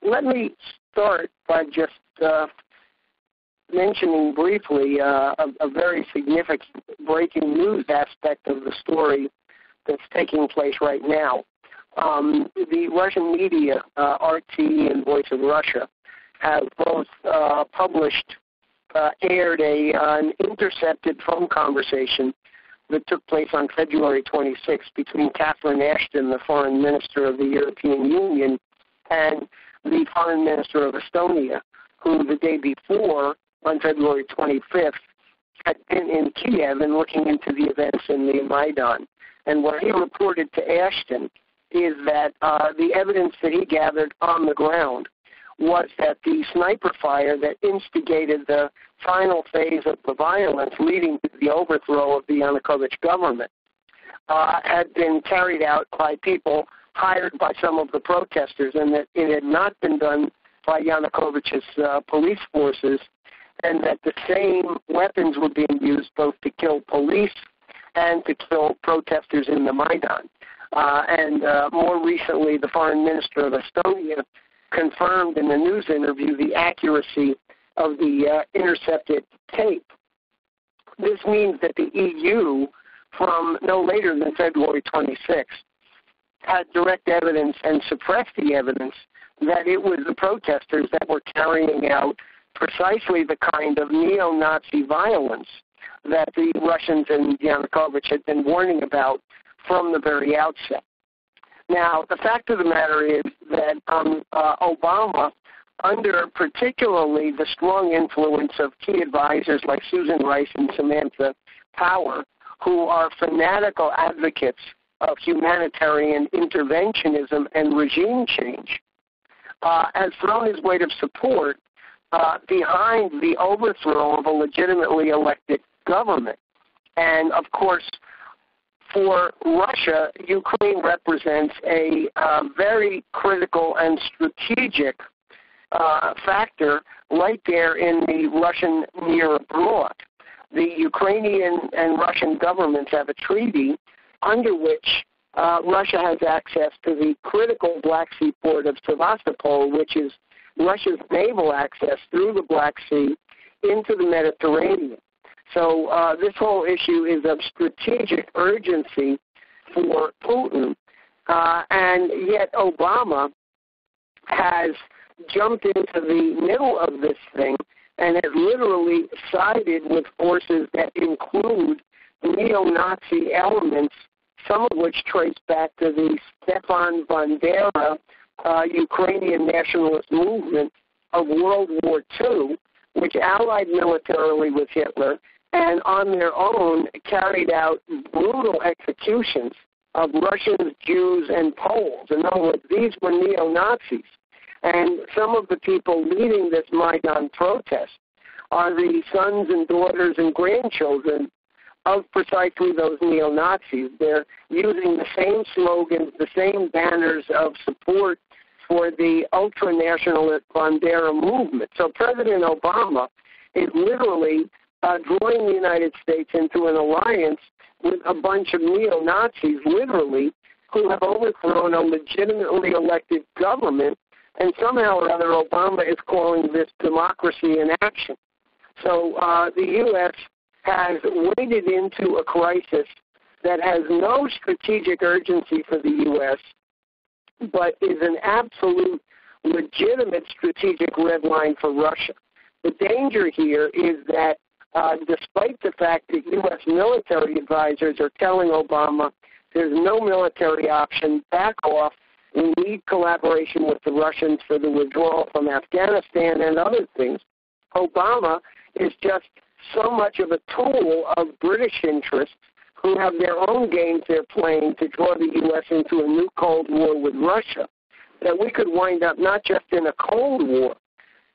let me start by just mentioning briefly a very significant breaking news aspect of the story that's taking place right now. The Russian media, RT and Voice of Russia, have both aired an intercepted phone conversation that took place on February 26th between Catherine Ashton, the foreign minister of the European Union, and the foreign minister of Estonia, who the day before, on February 25th, had been in Kiev and looking into the events in the Maidan. And what he reported to Ashton is that the evidence that he gathered on the ground was that the sniper fire that instigated the final phase of the violence leading to the overthrow of the Yanukovych government had been carried out by people hired by some of the protesters, and that it had not been done by Yanukovych's police forces, and that the same weapons were being used both to kill police and to kill protesters in the Maidan. And more recently, the foreign minister of Estonia confirmed in a news interview the accuracy of the intercepted tape. This means that the EU, from no later than February 26th, had direct evidence and suppressed the evidence that it was the protesters that were carrying out precisely the kind of neo-Nazi violence that the Russians and Yanukovych had been warning about from the very outset. Now, the fact of the matter is that Obama, under particularly the strong influence of key advisors like Susan Rice and Samantha Power, who are fanatical advocates of humanitarian interventionism and regime change, has thrown his weight of support behind the overthrow of a legitimately elected government. And, of course, for Russia, Ukraine represents a very critical and strategic factor right there in the Russian near abroad. The Ukrainian and Russian governments have a treaty under which Russia has access to the critical Black Sea port of Sevastopol, which is Russia's naval access through the Black Sea into the Mediterranean. So this whole issue is of strategic urgency for Putin, and yet Obama has jumped into the middle of this thing and has literally sided with forces that include neo-Nazi elements, some of which trace back to the Stepan Bandera Ukrainian nationalist movement of World War II, which allied militarily with Hitler and on their own carried out brutal executions of Russians, Jews, and Poles. In other words, these were neo-Nazis. And some of the people leading this Maidan protest are the sons and daughters and grandchildren of precisely those neo-Nazis. They're using the same slogans, the same banners of support for the ultra-nationalist Bandera movement. So President Obama is literally drawing the United States into an alliance with a bunch of neo-Nazis, literally, who have overthrown a legitimately elected government, and somehow or other Obama is calling this democracy in action. So the U.S. has waded into a crisis that has no strategic urgency for the U.S., but is an absolute legitimate strategic red line for Russia. The danger here is that despite the fact that U.S. military advisors are telling Obama there's no military option, back off, we need collaboration with the Russians for the withdrawal from Afghanistan and other things, Obama is just so much of a tool of British interests who have their own games they're playing to draw the U.S. into a new Cold War with Russia, that we could wind up not just in a Cold War,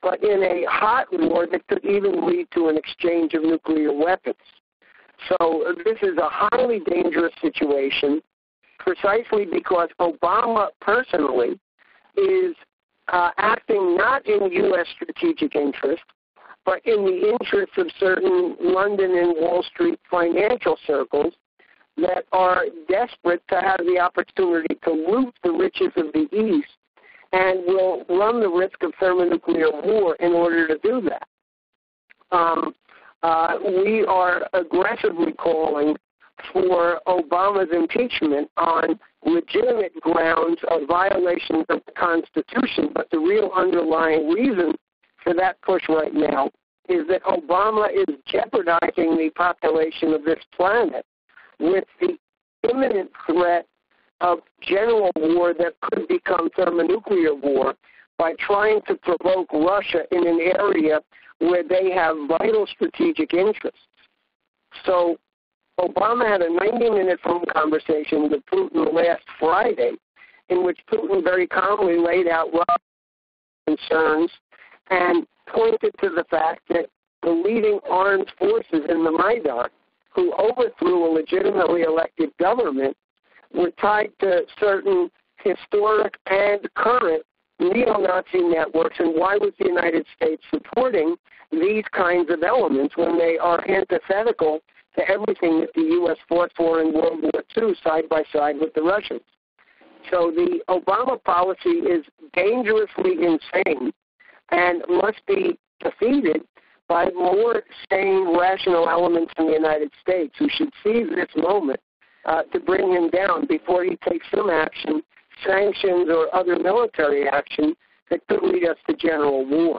but in a hot war that could even lead to an exchange of nuclear weapons. So this is a highly dangerous situation precisely because Obama personally is acting not in U.S. strategic interest, but in the interests of certain London and Wall Street financial circles that are desperate to have the opportunity to loot the riches of the East and will run the risk of thermonuclear war in order to do that. We are aggressively calling for Obama's impeachment on legitimate grounds of violations of the Constitution, but the real underlying reason for that push right now is that Obama is jeopardizing the population of this planet with the imminent threat of general war that could become thermonuclear war by trying to provoke Russia in an area where they have vital strategic interests. So Obama had a 90-minute phone conversation with Putin last Friday in which Putin very calmly laid out Russia's concerns and pointed to the fact that the leading armed forces in the Maidan, who overthrew a legitimately elected government, were tied to certain historic and current neo-Nazi networks, and why was the United States supporting these kinds of elements when they are antithetical to everything that the U.S. fought for in World War II side by side with the Russians? So the Obama policy is dangerously insane and must be defeated by more sane, rational elements in the United States who should seize this moment to bring him down before he takes some action, sanctions or other military action that could lead us to general war.